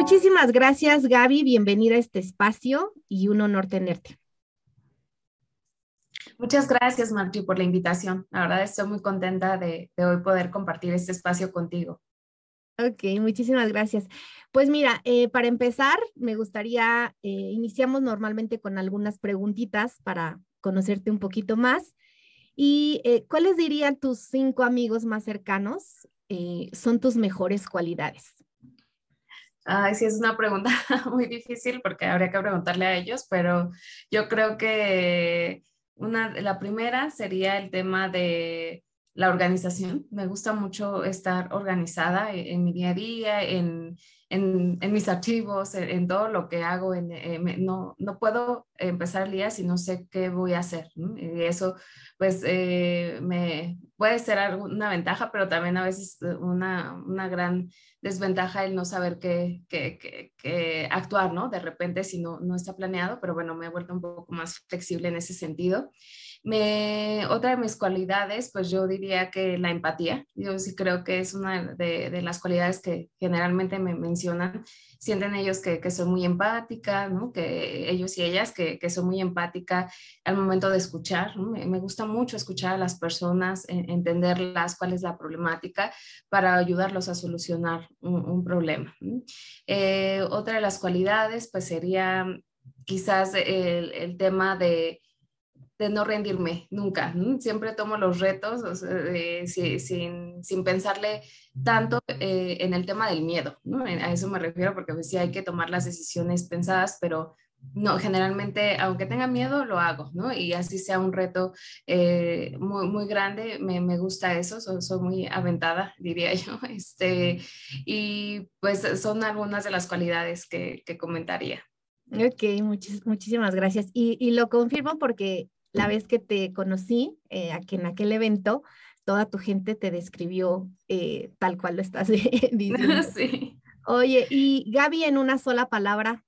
Muchísimas gracias, Gaby. Bienvenida a este espacio y un honor tenerte. Muchas gracias, Martí, por la invitación. La verdad estoy muy contenta de hoy poder compartir este espacio contigo. Ok, muchísimas gracias. Pues mira, para empezar, me gustaría, iniciamos normalmente con algunas preguntitas para conocerte un poquito más. ¿Y cuáles dirían tus 5 amigos más cercanos son tus mejores cualidades? Ay, sí, es una pregunta muy difícil porque habría que preguntarle a ellos, pero yo creo que la primera sería el tema de la organización. Me gusta mucho estar organizada en mi día a día, en mis archivos, en todo lo que hago. No puedo empezar el día si no sé qué voy a hacer, ¿no? Y eso, pues, me puede ser una ventaja, pero también a veces una gran desventaja el no saber qué actuar, ¿no? De repente si no está planeado, pero bueno, me he vuelto un poco más flexible en ese sentido. Otra de mis cualidades, pues yo diría que la empatía. Yo sí creo que es una de las cualidades que generalmente me mencionan. Sienten ellos que soy muy empática, ¿no? Que ellos y ellas que soy muy empática al momento de escuchar, ¿no? Me gusta mucho escuchar a las personas, entenderlas, cuál es la problemática para ayudarlos a solucionar un problema, ¿no? Otra de las cualidades, pues sería quizás el tema de no rendirme nunca, ¿no? Siempre tomo los retos, o sea, sin pensarle tanto en el tema del miedo, ¿no? A eso me refiero porque pues, sí hay que tomar las decisiones pensadas, pero no, generalmente, aunque tenga miedo, lo hago, ¿no? Y así sea un reto muy grande, me gusta eso, soy muy aventada, diría yo, y pues son algunas de las cualidades que comentaría. Ok, muchísimas gracias. Y lo confirmo porque la vez que te conocí, aquí en aquel evento, toda tu gente te describió tal cual lo estás diciendo. Sí. Oye, y Gaby, en una sola palabra.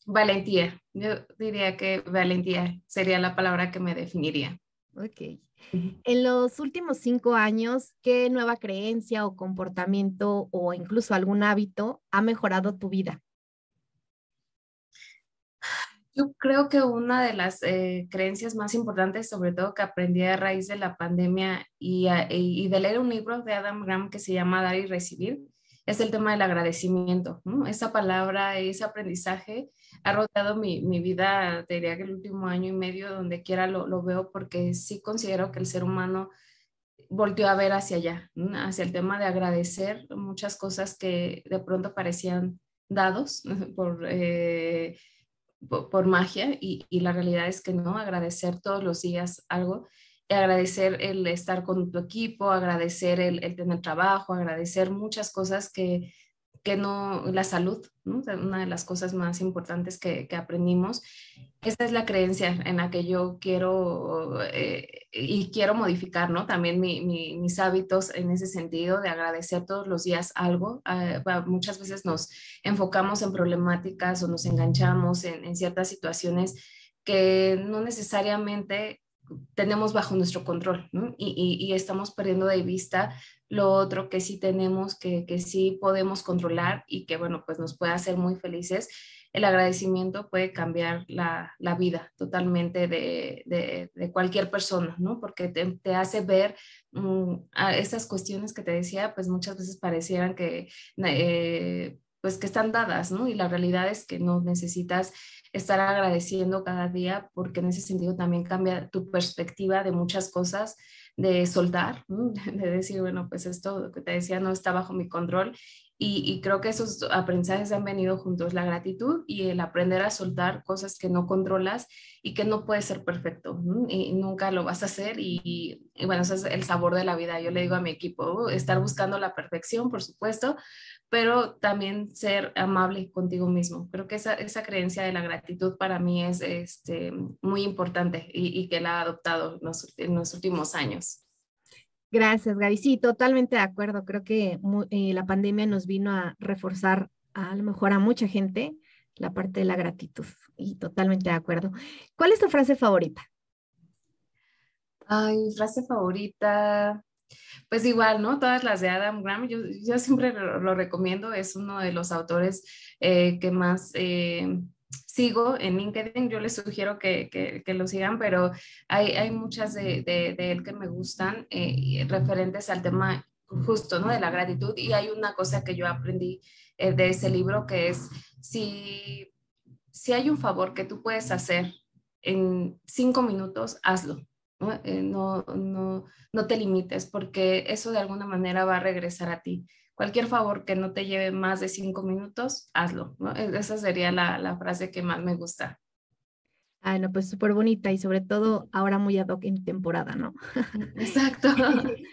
Valentía. Yo diría que valentía sería la palabra que me definiría. Ok. Ujú. En los últimos 5 años, ¿qué nueva creencia o comportamiento o incluso algún hábito ha mejorado tu vida? Yo creo que una de las creencias más importantes, sobre todo que aprendí a raíz de la pandemia y de leer un libro de Adam Grant que se llama Dar y Recibir, es el tema del agradecimiento, ¿no? Esa palabra, ese aprendizaje ha rodeado mi vida, te diría que el último año y medio, donde quiera lo veo, porque sí considero que el ser humano volteó a ver hacia allá, ¿no? Hacia el tema de agradecer muchas cosas que de pronto parecían dados por magia y la realidad es que no, agradecer todos los días algo, agradecer el estar con tu equipo, agradecer el tener trabajo, agradecer muchas cosas que no, la salud, ¿no? O sea, una de las cosas más importantes que aprendimos. Esa es la creencia en la que yo quiero y quiero modificar, ¿no? También mis hábitos en ese sentido de agradecer todos los días algo. Muchas veces nos enfocamos en problemáticas o nos enganchamos en ciertas situaciones que no necesariamente tenemos bajo nuestro control, ¿no? Y estamos perdiendo de vista lo otro que sí tenemos, que sí podemos controlar y que, bueno, pues nos puede hacer muy felices. El agradecimiento puede cambiar la vida totalmente de cualquier persona, ¿no? Porque te hace ver a esas cuestiones que te decía, pues muchas veces parecieran pues que están dadas, ¿no? Y la realidad es que no necesitas estar agradeciendo cada día porque en ese sentido también cambia tu perspectiva de muchas cosas, de soltar, ¿no? De decir, bueno, pues esto que te decía no está bajo mi control y creo que esos aprendizajes han venido juntos, la gratitud y el aprender a soltar cosas que no controlas y que no puede ser perfecto, ¿no? Y nunca lo vas a hacer y bueno, ese es el sabor de la vida. Yo le digo a mi equipo, estar buscando la perfección, por supuesto, pero también ser amable contigo mismo. Creo que esa creencia de la gratitud para mí es muy importante y que la he adoptado en los últimos años. Gracias, Gaby. Sí, totalmente de acuerdo. Creo que la pandemia nos vino a reforzar a lo mejor a mucha gente la parte de la gratitud y totalmente de acuerdo. ¿Cuál es tu frase favorita? Ay, mi frase favorita. Pues igual, ¿no? Todas las de Adam Grant, yo siempre lo recomiendo, es uno de los autores que más sigo en LinkedIn. Yo les sugiero que lo sigan, pero hay muchas de él que me gustan y referentes al tema justo, ¿no? De la gratitud. Y hay una cosa que yo aprendí de ese libro que es, si hay un favor que tú puedes hacer en 5 minutos, hazlo. ¿No? No te limites, porque eso de alguna manera va a regresar a ti. Cualquier favor que no te lleve más de 5 minutos, hazlo, ¿no? Esa sería la frase que más me gusta. Ah, no, pues súper bonita y sobre todo ahora muy ad hoc en temporada, ¿no? Exacto.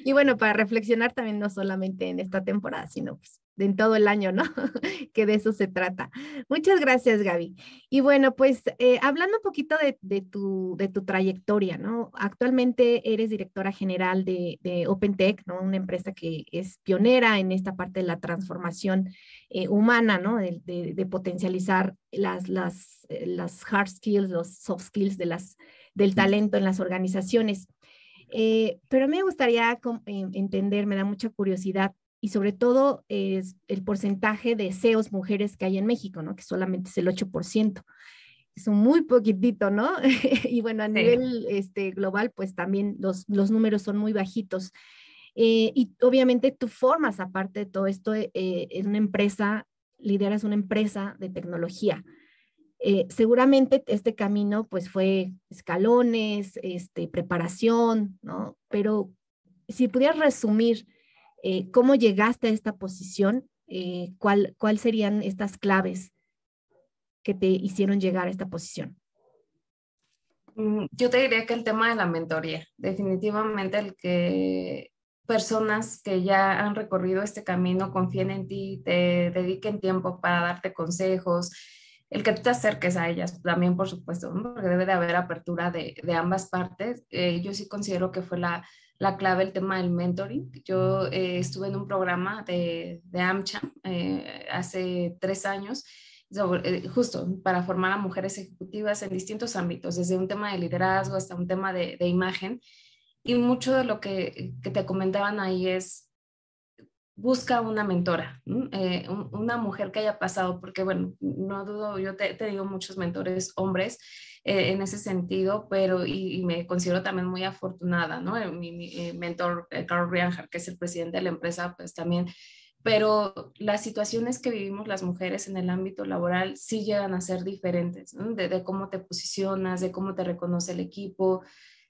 Y bueno, para reflexionar también no solamente en esta temporada, sino pues en todo el año, ¿no? Que de eso se trata. Muchas gracias, Gaby. Y bueno, pues hablando un poquito de tu trayectoria, ¿no? Actualmente eres directora general de OpenTech, ¿no? Una empresa que es pionera en esta parte de la transformación humana, ¿no? De potencializar las hard skills, los soft skills del talento en las organizaciones. Pero a mí me gustaría entender, me da mucha curiosidad, y sobre todo es el porcentaje de CEOs mujeres que hay en México, ¿no? Que solamente es el 8%. Es un muy poquitito, ¿no? Y bueno, a Sí. nivel global, pues también los números son muy bajitos. Y obviamente tú formas, aparte de todo esto, en una empresa, lideras una empresa de tecnología. Seguramente este camino pues fue escalones, preparación, ¿no? Pero si pudieras resumir cómo llegaste a esta posición, ¿cuál serían estas claves que te hicieron llegar a esta posición? Yo te diría que el tema de la mentoría, definitivamente el que personas que ya han recorrido este camino confíen en ti, te dediquen tiempo para darte consejos, el que tú te acerques a ellas también, por supuesto, ¿no? Porque debe de haber apertura de ambas partes. Yo sí considero que fue la clave el tema del mentoring. Yo estuve en un programa de AmCham hace 3 años justo para formar a mujeres ejecutivas en distintos ámbitos, desde un tema de liderazgo hasta un tema de imagen. Y mucho de lo que te comentaban ahí es, busca una mentora, una mujer que haya pasado, porque bueno, no dudo, yo te digo muchos mentores hombres en ese sentido, pero y me considero también muy afortunada, ¿no? Mi mentor, Carl Reinhardt, que es el presidente de la empresa, pues también, pero las situaciones que vivimos las mujeres en el ámbito laboral sí llegan a ser diferentes, ¿no? De cómo te posicionas, de cómo te reconoce el equipo,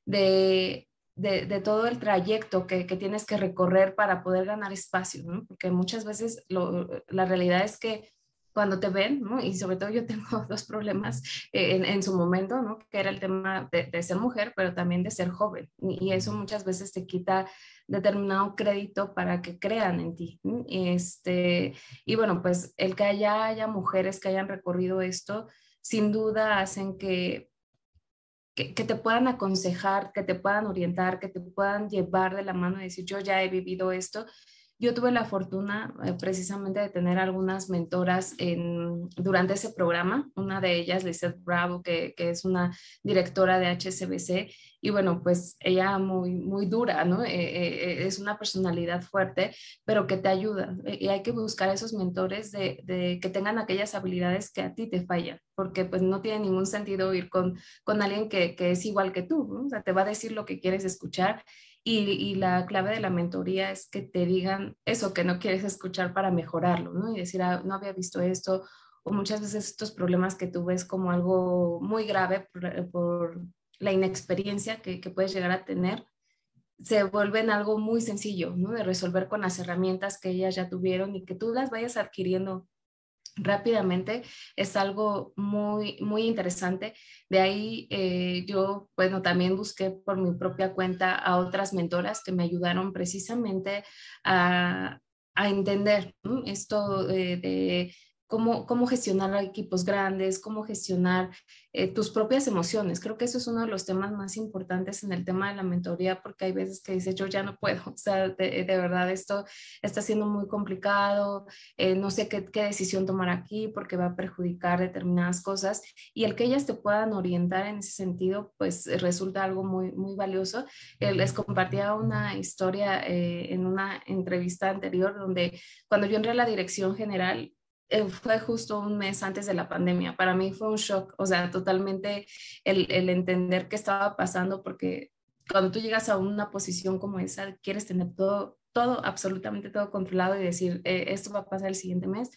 de, de todo el trayecto que tienes que recorrer para poder ganar espacio, ¿no? Porque muchas veces la realidad es que cuando te ven, ¿no? Y sobre todo yo tengo dos problemas en su momento, ¿no? Que era el tema de ser mujer, pero también de ser joven. Y eso muchas veces te quita determinado crédito para que crean en ti, ¿no? Y bueno, pues el que haya mujeres que hayan recorrido esto, sin duda hacen que te puedan aconsejar, que te puedan orientar, que te puedan llevar de la mano y decir, yo ya he vivido esto. Yo tuve la fortuna precisamente de tener algunas mentoras durante ese programa, una de ellas, Lizeth Bravo, que es una directora de HSBC, y bueno, pues ella muy dura, ¿no? Es una personalidad fuerte, pero que te ayuda. Y hay que buscar esos mentores de que tengan aquellas habilidades que a ti te fallan, porque pues no tiene ningún sentido ir con alguien que es igual que tú, ¿no? O sea, te va a decir lo que quieres escuchar y la clave de la mentoría es que te digan eso que no quieres escuchar para mejorarlo, ¿no? Y decir, ah, no había visto esto, o muchas veces estos problemas que tú ves como algo muy grave por la inexperiencia que puedes llegar a tener, se vuelven algo muy sencillo, ¿no? De resolver con las herramientas que ellas ya tuvieron y que tú las vayas adquiriendo rápidamente es algo muy interesante. De ahí yo, bueno, también busqué por mi propia cuenta a otras mentoras que me ayudaron precisamente a, a entender, ¿no? Esto de cómo gestionar equipos grandes, cómo gestionar tus propias emociones. Creo que eso es uno de los temas más importantes en el tema de la mentoría, porque hay veces que dices, yo ya no puedo, o sea, de verdad esto está siendo muy complicado, no sé qué decisión tomar aquí porque va a perjudicar determinadas cosas, y el que ellas te puedan orientar en ese sentido, pues resulta algo muy, muy valioso. Les compartía una historia en una entrevista anterior donde cuando yo entré a la dirección general, fue justo un mes antes de la pandemia. Para mí fue un shock, o sea, totalmente el entender qué estaba pasando, porque cuando tú llegas a una posición como esa, quieres tener todo, absolutamente todo controlado y decir, esto va a pasar el siguiente mes.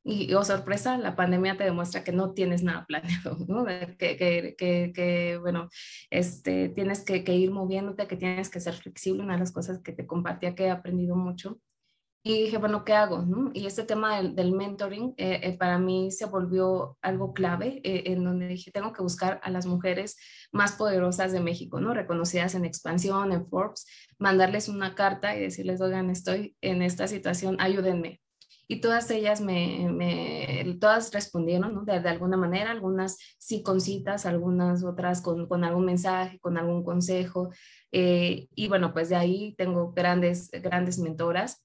Y, oh sorpresa, la pandemia te demuestra que no tienes nada planeado, ¿no? Bueno, tienes que ir moviéndote, que tienes que ser flexible. Una de las cosas que te compartía que he aprendido mucho. Y dije, bueno, ¿qué hago? ¿No? Y este tema del mentoring para mí se volvió algo clave, en donde dije, tengo que buscar a las mujeres más poderosas de México, ¿no? Reconocidas en Expansión, en Forbes, mandarles una carta y decirles, oigan, estoy en esta situación, ayúdenme. Y todas ellas todas respondieron, ¿no? De alguna manera, algunas sí con citas, algunas otras con algún mensaje, con algún consejo. Y bueno, pues de ahí tengo grandes mentoras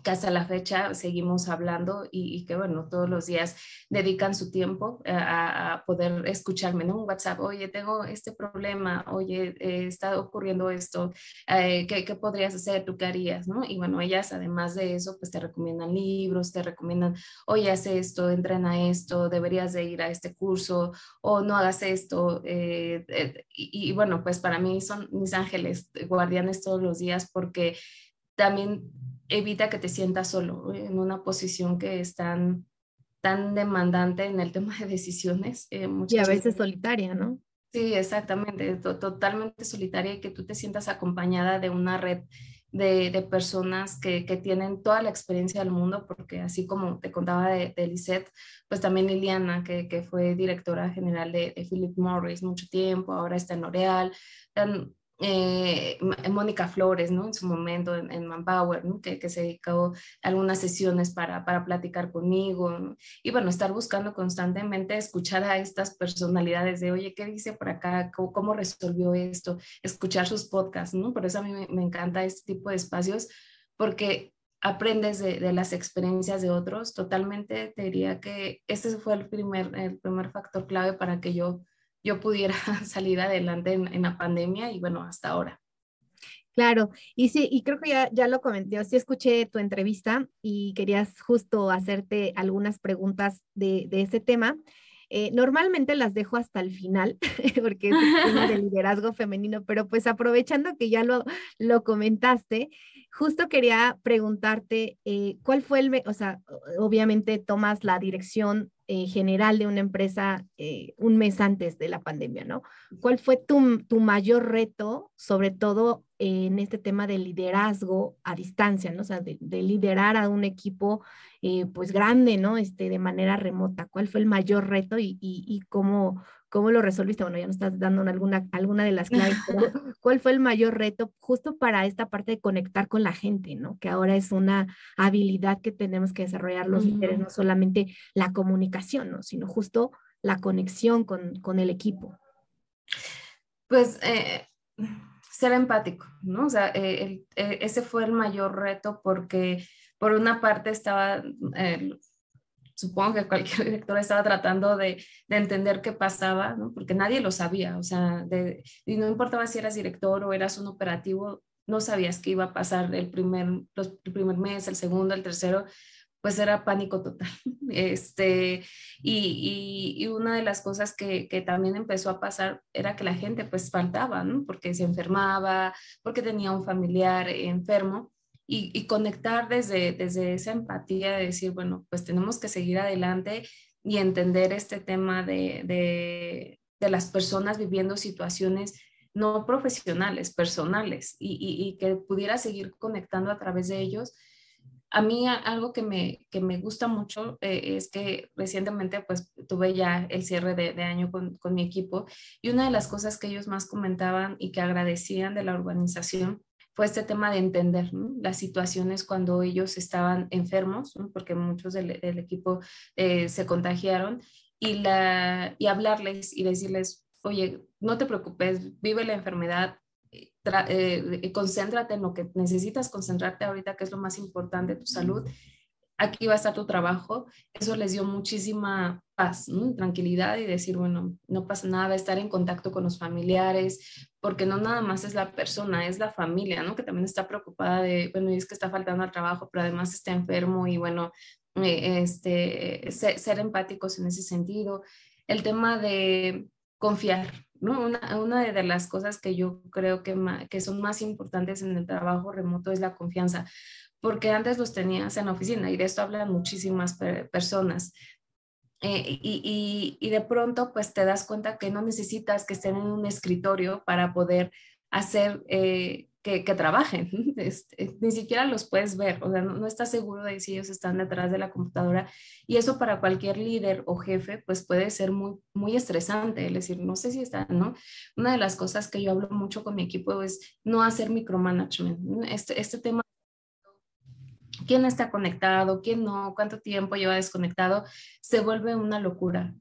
que hasta la fecha seguimos hablando y que bueno, todos los días dedican su tiempo a poder escucharme, ¿no? Un WhatsApp, oye, tengo este problema, oye, está ocurriendo esto, ¿qué podrías hacer? ¿Tú qué harías? ¿No? Y bueno, ellas además de eso, pues te recomiendan libros, te recomiendan, oye, haz esto, entrena esto, deberías de ir a este curso, o no hagas esto. Y bueno, pues para mí son mis ángeles guardianes todos los días, porque también evita que te sientas solo en una posición que es tan demandante en el tema de decisiones. Y a Muchas veces veces. solitaria, ¿no? Sí, exactamente, totalmente solitaria, y que tú te sientas acompañada de una red de personas que tienen toda la experiencia del mundo, porque así como te contaba de Lisette, pues también Liliana, que fue directora general de Philip Morris mucho tiempo, ahora está en L'Oreal, Mónica Flores, ¿no? En su momento en Manpower, ¿no? Que se dedicó a algunas sesiones para platicar conmigo, ¿no? Y bueno, estar buscando constantemente escuchar a estas personalidades de, oye, ¿qué dice por acá? ¿Cómo resolvió esto? Escuchar sus podcasts, ¿no? Por eso a mí me encanta este tipo de espacios, porque aprendes de las experiencias de otros. Totalmente te diría que este fue el primer factor clave para que yo pudiera salir adelante en la pandemia y bueno, hasta ahora. Claro, y sí, y creo que ya lo comenté, sí escuché tu entrevista y querías justo hacerte algunas preguntas de ese tema. Normalmente las dejo hasta el final, porque es el tema del liderazgo femenino, pero pues aprovechando que ya lo comentaste, justo quería preguntarte, ¿cuál fue o sea, obviamente tomas la dirección general de una empresa un mes antes de la pandemia, ¿no? ¿Cuál fue tu mayor reto, sobre todo en este tema de liderazgo a distancia, ¿no? O sea, de liderar a un equipo pues grande, ¿no? De manera remota. ¿Cuál fue el mayor reto y cómo lo resolviste? Bueno, ya nos estás dando alguna de las claves, pero ¿cuál fue el mayor reto justo para esta parte de conectar con la gente, ¿no? Que ahora es una habilidad que tenemos que desarrollar los líderes, Ujú. no solamente la comunicación, ¿no? Sino justo la conexión con el equipo. Pues ser empático, ¿no? O sea, ese fue el mayor reto, porque por una parte supongo que cualquier director estaba tratando de entender qué pasaba, ¿no? Porque nadie lo sabía, o sea, y no importaba si eras director o eras un operativo, no sabías qué iba a pasar el primer mes, el segundo, el tercero, pues era pánico total. Y una de las cosas que también empezó a pasar era que la gente pues faltaba, ¿no? Porque se enfermaba, porque tenía un familiar enfermo, y conectar desde esa empatía de decir, bueno, pues tenemos que seguir adelante y entender este tema de las personas viviendo situaciones no profesionales, personales, y que pudiera seguir conectando a través de ellos. A mí algo que me gusta mucho es que recientemente pues tuve ya el cierre de año con mi equipo, y una de las cosas que ellos más comentaban y que agradecían de la organización fue este tema de entender, ¿no?, las situaciones cuando ellos estaban enfermos, ¿no?, porque muchos del equipo se contagiaron, y hablarles y decirles, oye, no te preocupes, vive la enfermedad, concéntrate en lo que necesitas concentrarte ahorita, que es lo más importante, tu salud. Aquí va a estar tu trabajo. Eso les dio muchísima paz, ¿no?, tranquilidad, y decir, bueno, no pasa nada, estar en contacto con los familiares, porque no nada más es la persona, es la familia, ¿no?, que también está preocupada de, bueno, y es que está faltando al trabajo, pero además está enfermo, y bueno, ser empáticos en ese sentido. El tema de confiar, ¿no? Una de las cosas que yo creo que son más importantes en el trabajo remoto es la confianza, porque antes los tenías en la oficina, y de esto hablan muchísimas personas. Y de pronto pues te das cuenta que no necesitas que estén en un escritorio para poder hacer que trabajen. Ni siquiera los puedes ver, o sea, no estás seguro de si ellos están detrás de la computadora, y eso para cualquier líder o jefe pues puede ser muy, muy estresante, es decir, no sé si están, ¿no? Una de las cosas que yo hablo mucho con mi equipo es no hacer micromanagement, ¿no? Este tema, quién está conectado, quién no, cuánto tiempo lleva desconectado, se vuelve una locura.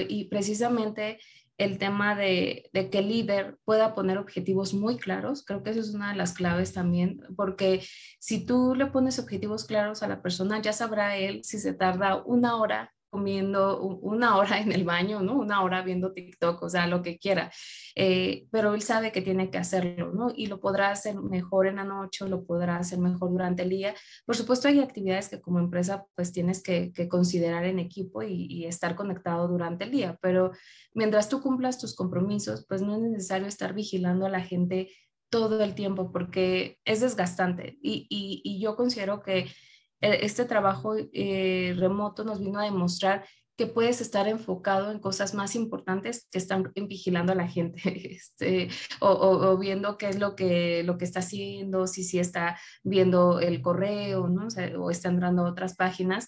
Y precisamente el tema de que el líder pueda poner objetivos muy claros, creo que eso es una de las claves también, porque si tú le pones objetivos claros a la persona, ya sabrá él si se tarda una hora comiendo, una hora en el baño, ¿no?, una hora viendo TikTok, o sea, lo que quiera. Pero él sabe que tiene que hacerlo, ¿no? Y lo podrá hacer mejor en la noche, o lo podrá hacer mejor durante el día. Por supuesto, hay actividades que como empresa pues tienes que considerar en equipo, y estar conectado durante el día, pero mientras tú cumplas tus compromisos, pues no es necesario estar vigilando a la gente todo el tiempo, porque es desgastante, y yo considero que este trabajo remoto nos vino a demostrar que puedes estar enfocado en cosas más importantes que están vigilando a la gente, o viendo qué es lo que está haciendo, si está viendo el correo, ¿no? O está entrando a otras páginas,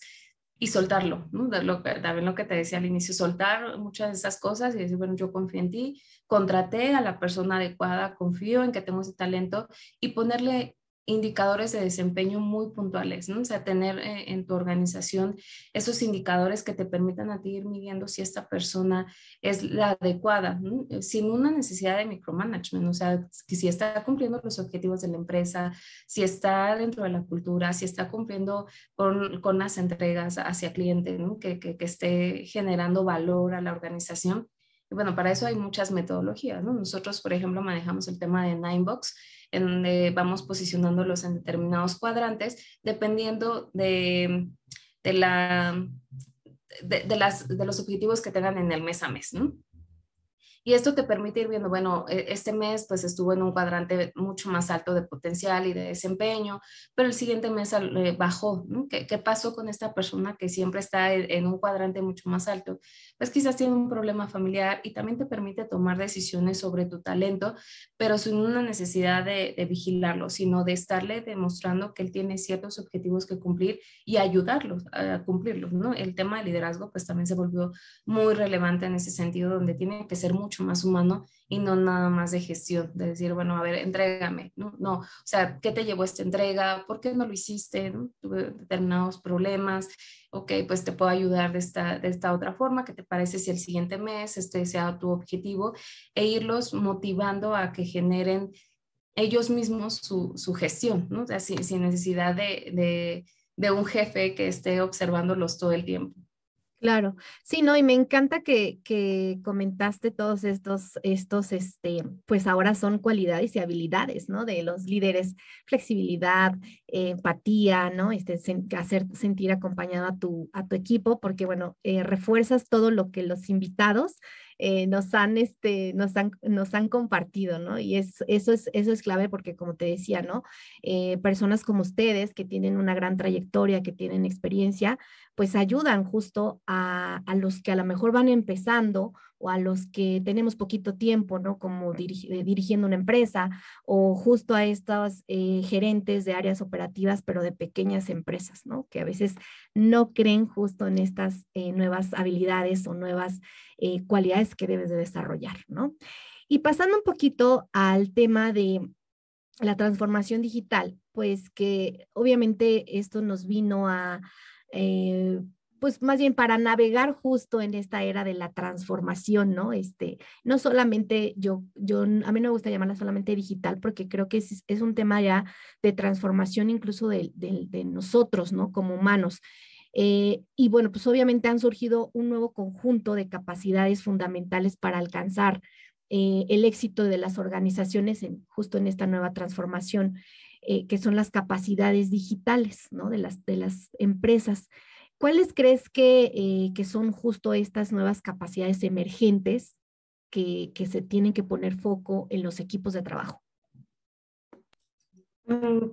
y soltarlo, ¿no? También lo que te decía al inicio, soltar muchas de esas cosas y decir, bueno, yo confío en ti, contraté a la persona adecuada, confío en que tengo ese talento, y ponerle indicadores de desempeño muy puntuales, ¿no? O sea, tener en tu organización esos indicadores que te permitan a ti ir midiendo si esta persona es la adecuada, ¿no?, sin una necesidad de micromanagement, o sea, que si está cumpliendo los objetivos de la empresa, si está dentro de la cultura, si está cumpliendo con las entregas hacia cliente, ¿no?, que esté generando valor a la organización. Y bueno, para eso hay muchas metodologías, ¿no? Nosotros, por ejemplo, manejamos el tema de Ninebox, en donde vamos posicionándolos en determinados cuadrantes, dependiendo de la, de los objetivos que tengan en el mes a mes, ¿no? Y esto te permite ir viendo, bueno, este mes pues estuvo en un cuadrante mucho más alto de potencial y de desempeño, pero el siguiente mes bajó, ¿no? ¿Qué pasó con esta persona que siempre está en un cuadrante mucho más alto? Pues quizás tiene un problema familiar, y también te permite tomar decisiones sobre tu talento, pero sin una necesidad de vigilarlo, sino de estarle demostrando que él tiene ciertos objetivos que cumplir, y ayudarlos a cumplirlos, ¿no? El tema de liderazgo pues también se volvió muy relevante en ese sentido, donde tiene que ser mucho más humano, y no nada más de gestión, de decir, bueno, a ver, entrégame, ¿no? No, o sea, ¿qué te llevó esta entrega? ¿Por qué no lo hiciste? ¿No? Tuve determinados problemas, ok, pues te puedo ayudar de esta otra forma, ¿qué te parece si el siguiente mes este sea tu objetivo? E irlos motivando a que generen ellos mismos su gestión, ¿no? O sea, sin necesidad de un jefe que esté observándolos todo el tiempo. Claro, sí, no, y me encanta que comentaste todos pues ahora son cualidades y habilidades, ¿no? De los líderes, flexibilidad, empatía, ¿no? Hacer sentir acompañado a tu equipo, porque bueno, refuerzas todo lo que los invitados nos han compartido, ¿no? Y eso es clave porque, como te decía, ¿no? Personas como ustedes que tienen una gran trayectoria, que tienen experiencia, pues ayudan justo a los que a lo mejor van empezando, o a los que tenemos poquito tiempo, ¿no? Como dirigiendo una empresa, o justo a estos gerentes de áreas operativas, pero de pequeñas empresas, ¿no? Que a veces no creen justo en estas nuevas habilidades o nuevas cualidades que debes de desarrollar, ¿no? Y pasando un poquito al tema la transformación digital, pues que obviamente esto nos vino a, eh, pues más bien para navegar justo en esta era de la transformación, ¿no? No solamente a mí no me gusta llamarla solamente digital porque creo que es un tema ya de transformación incluso de nosotros, ¿no? Como humanos. Y bueno, pues obviamente han surgido un nuevo conjunto de capacidades fundamentales para alcanzar el éxito de las organizaciones justo en esta nueva transformación, que son las capacidades digitales, ¿no? De las empresas. ¿Cuáles crees que son justo estas nuevas capacidades emergentes que se tienen que poner foco en los equipos de trabajo?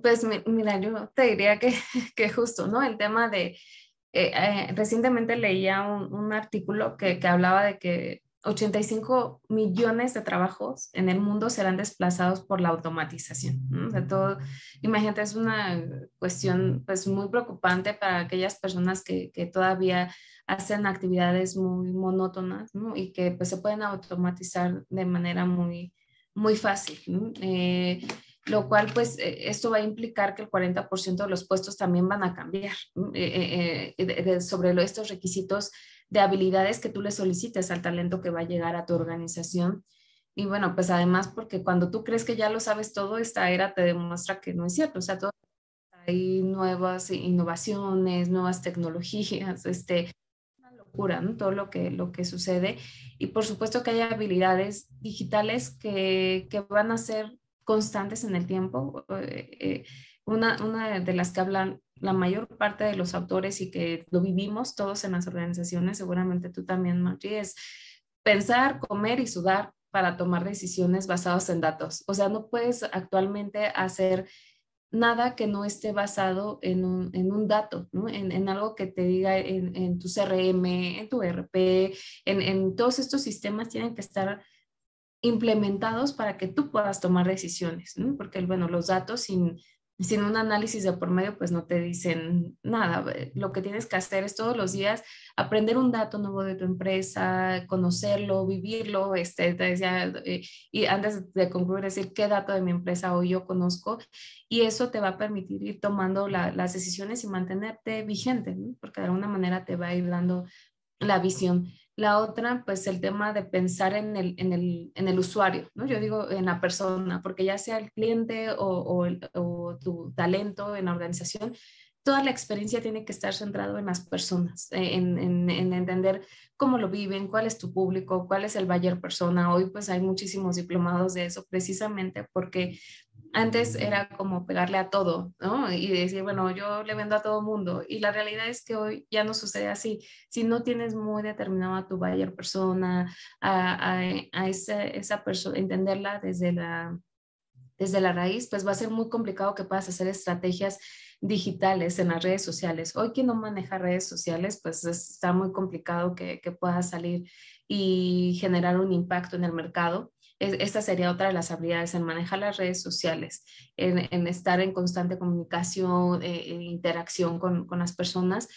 Pues mira, yo te diría que, que justo, ¿no? El tema de, recientemente leía un artículo que hablaba de que 85 millones de trabajos en el mundo serán desplazados por la automatización, ¿no? O sea, todo, imagínate, es una cuestión pues muy preocupante para aquellas personas que todavía hacen actividades muy monótonas, ¿no? Y que pues se pueden automatizar de manera muy fácil, ¿no? Lo cual pues esto va a implicar que el 40% de los puestos también van a cambiar sobre estos requisitos de habilidades que tú le solicites al talento que va a llegar a tu organización. Y bueno, pues además porque cuando tú crees que ya lo sabes todo, esta era te demuestra que no es cierto, o sea, todo, hay nuevas innovaciones, nuevas tecnologías, una locura, ¿no? Todo lo que sucede. Y por supuesto que hay habilidades digitales que van a ser constantes en el tiempo. Una de las que hablan la mayor parte de los autores y que lo vivimos todos en las organizaciones, seguramente tú también, Margie, es pensar, comer y sudar para tomar decisiones basadas en datos. O sea, no puedes actualmente hacer nada que no esté basado en un dato, ¿no? En algo que te diga en tu CRM, en tu ERP, en todos estos sistemas tienen que estar implementados para que tú puedas tomar decisiones, ¿no? Porque, bueno, los datos sin un análisis de por medio, pues no te dicen nada. Lo que tienes que hacer es todos los días aprender un dato nuevo de tu empresa, conocerlo, vivirlo, te decía, y antes de concluir, decir qué dato de mi empresa hoy yo conozco, y eso te va a permitir ir tomando las decisiones y mantenerte vigente, ¿no? Porque de alguna manera te va a ir dando la visión. La otra, pues el tema de pensar en el usuario, ¿no? Yo digo en la persona, porque ya sea el cliente o tu talento en la organización, toda la experiencia tiene que estar centrado en las personas, en entender cómo lo viven, cuál es tu público, cuál es el buyer persona. Hoy pues hay muchísimos diplomados de eso precisamente porque antes era como pegarle a todo, ¿no? Y decir, bueno, yo le vendo a todo mundo. Y la realidad es que hoy ya no sucede así. Si no tienes muy determinado a tu buyer persona, a esa persona, entenderla desde la raíz, pues va a ser muy complicado que puedas hacer estrategias digitales en las redes sociales. Hoy quien no maneja redes sociales, pues está muy complicado que pueda salir y generar un impacto en el mercado. Esta sería otra de las habilidades, en manejar las redes sociales, en estar en constante comunicación, en interacción con las personas.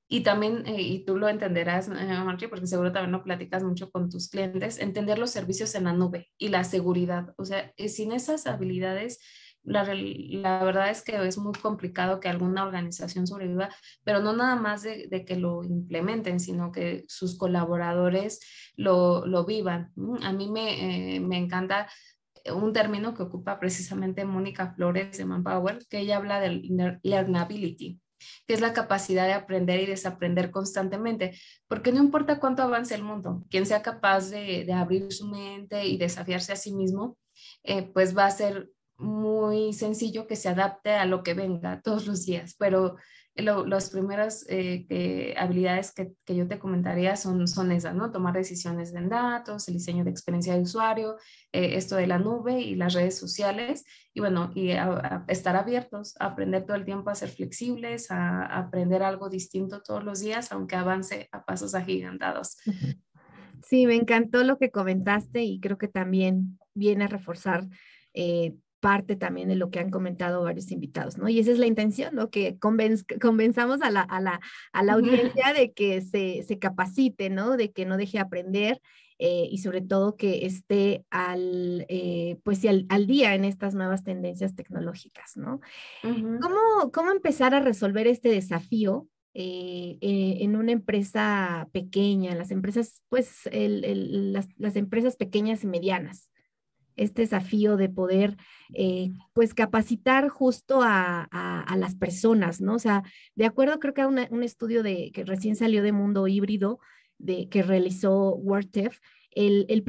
Y también, y tú lo entenderás, Margie, porque seguro también lo platicas mucho con tus clientes, entender los servicios en la nube y la seguridad. O sea, sin esas habilidades, la verdad es que es muy complicado que alguna organización sobreviva, pero no nada más de que lo implementen, sino que sus colaboradores lo vivan. A mí me encanta un término que ocupa precisamente Mónica Flores de Manpower, que ella habla del learnability, que es la capacidad de aprender y desaprender constantemente, porque no importa cuánto avance el mundo, quien sea capaz de abrir su mente y desafiarse a sí mismo, pues va a ser muy sencillo que se adapte a lo que venga todos los días, pero las primeras habilidades que yo te comentaría son esas, ¿no? Tomar decisiones en datos, el diseño de experiencia de usuario, esto de la nube y las redes sociales, y bueno, y a estar abiertos, a aprender todo el tiempo, a ser flexibles, a aprender algo distinto todos los días, aunque avance a pasos agigantados. Sí, me encantó lo que comentaste y creo que también viene a reforzar parte también de lo que han comentado varios invitados, ¿no? Y esa es la intención, ¿no? Que convenzamos a la audiencia de que se capacite, ¿no? De que no deje de aprender, y sobre todo que esté pues, sí, al día en estas nuevas tendencias tecnológicas, ¿no? Ujú. ¿Cómo empezar a resolver este desafío en una empresa pequeña, las empresas, pues las empresas pequeñas y medianas? Este desafío de poder, pues, capacitar justo a las personas, ¿no? O sea, de acuerdo, creo que a un estudio que recién salió de Mundo Híbrido, que realizó WordTech, el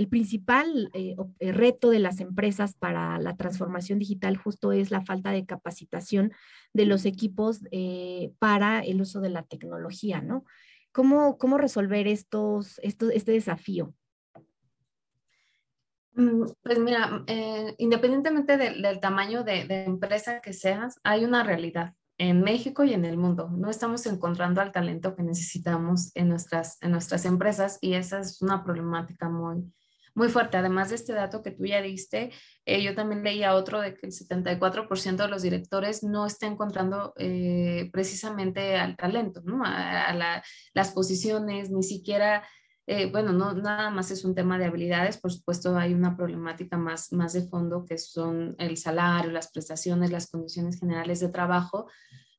principal reto de las empresas para la transformación digital justo es la falta de capacitación de los equipos para el uso de la tecnología, ¿no? ¿Cómo resolver este desafío? Pues mira, independientemente del tamaño de empresa que seas, hay una realidad en México y en el mundo. No estamos encontrando al talento que necesitamos en nuestras empresas y esa es una problemática muy fuerte. Además de este dato que tú ya diste, yo también leía otro de que el 74% de los directores no está encontrando precisamente al talento, ¿no? Las posiciones, ni siquiera bueno, no nada más es un tema de habilidades, por supuesto hay una problemática más de fondo que son el salario, las prestaciones, las condiciones generales de trabajo,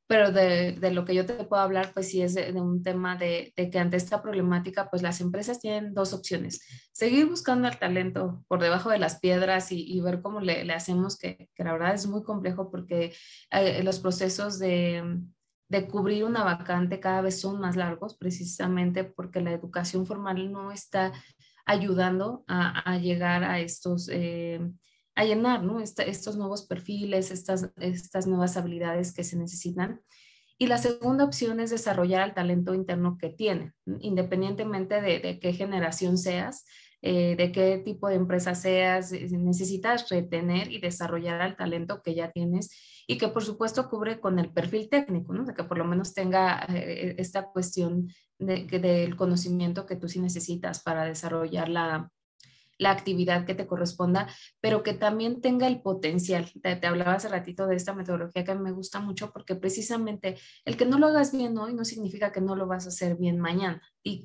pero de lo que yo te puedo hablar, pues sí es de un tema de que ante esta problemática, pues las empresas tienen dos opciones: seguir buscando el talento por debajo de las piedras y ver cómo le hacemos, que la verdad es muy complejo porque los procesos de cubrir una vacante cada vez son más largos, precisamente porque la educación formal no está ayudando a llegar a a llenar, ¿no? Estos nuevos perfiles, estas nuevas habilidades que se necesitan. Y la segunda opción es desarrollar el talento interno que tiene, independientemente de qué generación seas, de qué tipo de empresa seas, necesitas retener y desarrollar el talento que ya tienes y que por supuesto cubre con el perfil técnico, ¿no? De que por lo menos tenga esta cuestión del conocimiento que tú sí necesitas para desarrollar la actividad que te corresponda, pero que también tenga el potencial. Te hablaba hace ratito de esta metodología que a mí me gusta mucho porque precisamente el que no lo hagas bien hoy no significa que no lo vas a hacer bien mañana,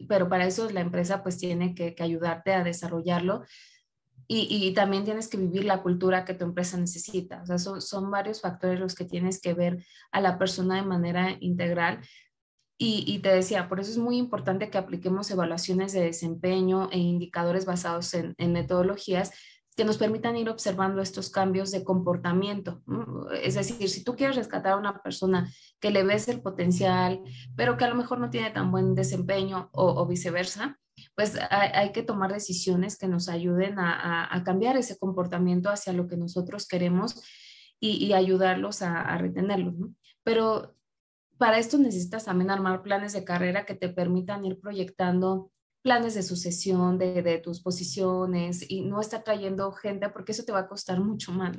pero para eso la empresa pues tiene que ayudarte a desarrollarlo y también tienes que vivir la cultura que tu empresa necesita. O sea, son varios factores los que tienes que ver a la persona de manera integral y te decía, por eso es muy importante que apliquemos evaluaciones de desempeño e indicadores basados en metodologías que nos permitan ir observando estos cambios de comportamiento, ¿no? Es decir, si tú quieres rescatar a una persona que le ves el potencial, pero que a lo mejor no tiene tan buen desempeño o viceversa, pues hay que tomar decisiones que nos ayuden a cambiar ese comportamiento hacia lo que nosotros queremos y ayudarlos a retenerlos, ¿no? Pero para esto necesitas también armar planes de carrera que te permitan ir proyectando planes de sucesión de tus posiciones y no estar trayendo gente porque eso te va a costar mucho más.